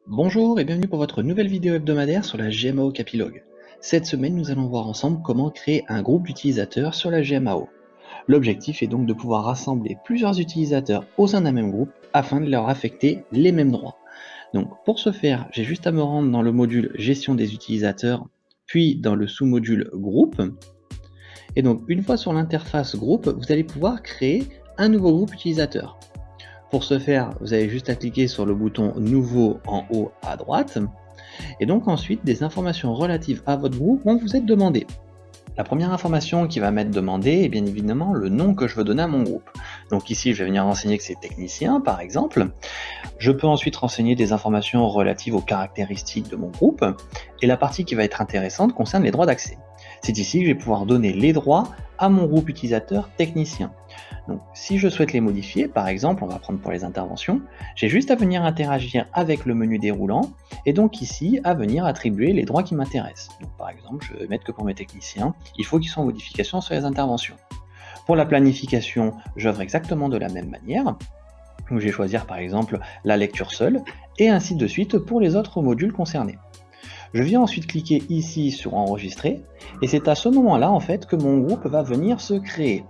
Bonjour et bienvenue pour votre nouvelle vidéo hebdomadaire sur la GMAO Capilog. Cette semaine, nous allons voir ensemble comment créer un groupe d'utilisateurs sur la GMAO. L'objectif est donc de pouvoir rassembler plusieurs utilisateurs au sein d'un même groupe afin de leur affecter les mêmes droits. Donc pour ce faire, j'ai juste à me rendre dans le module Gestion des utilisateurs, puis dans le sous-module Groupe. Et donc une fois sur l'interface Groupe, vous allez pouvoir créer un nouveau groupe utilisateur. Pour ce faire, vous avez juste à cliquer sur le bouton Nouveau en haut à droite. Et donc ensuite, des informations relatives à votre groupe vont vous être demandées. La première information qui va m'être demandée est bien évidemment le nom que je veux donner à mon groupe. Donc ici, je vais venir renseigner que c'est technicien, par exemple. Je peux ensuite renseigner des informations relatives aux caractéristiques de mon groupe. Et la partie qui va être intéressante concerne les droits d'accès. C'est ici que je vais pouvoir donner les droits à mon groupe utilisateur technicien. Donc, si je souhaite les modifier, par exemple, on va prendre pour les interventions, j'ai juste à venir interagir avec le menu déroulant et donc ici à venir attribuer les droits qui m'intéressent. Donc, par exemple, je vais mettre que pour mes techniciens, il faut qu'ils soient en modification sur les interventions. Pour la planification, j'œuvre exactement de la même manière. Donc, je vais choisir par exemple la lecture seule et ainsi de suite pour les autres modules concernés. Je viens ensuite cliquer ici sur enregistrer et c'est à ce moment-là en fait que mon groupe va venir se créer.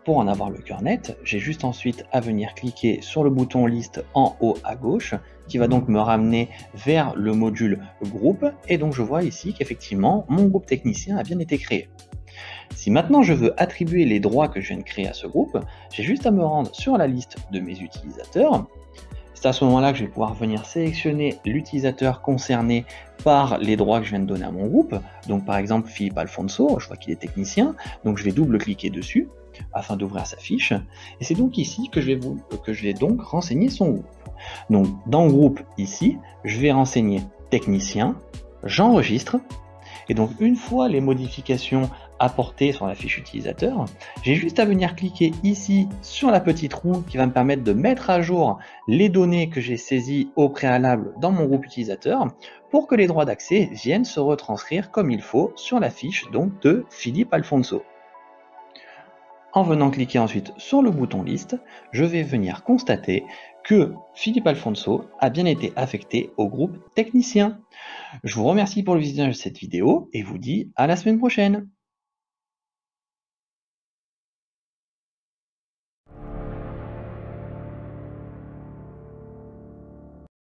Pour en avoir le cœur net, j'ai juste ensuite à venir cliquer sur le bouton liste en haut à gauche qui va donc me ramener vers le module groupe et donc je vois ici qu'effectivement mon groupe technicien a bien été créé. Si maintenant je veux attribuer les droits que je viens de créer à ce groupe, j'ai juste à me rendre sur la liste de mes utilisateurs. C'est à ce moment-là que je vais pouvoir venir sélectionner l'utilisateur concerné par les droits que je viens de donner à mon groupe. Donc par exemple Philippe Alfonso, je vois qu'il est technicien, donc je vais double-cliquer dessus afin d'ouvrir sa fiche. Et c'est donc ici que je vais donc renseigner son groupe. Donc dans groupe ici, je vais renseigner technicien, j'enregistre. Et donc une fois les modifications apportées sur la fiche utilisateur, j'ai juste à venir cliquer ici sur la petite roue qui va me permettre de mettre à jour les données que j'ai saisies au préalable dans mon groupe utilisateur pour que les droits d'accès viennent se retranscrire comme il faut sur la fiche donc de Philippe Alfonso. En venant cliquer ensuite sur le bouton liste, je vais venir constater que Philippe Alfonso a bien été affecté au groupe technicien. Je vous remercie pour le visionnage de cette vidéo et vous dis à la semaine prochaine.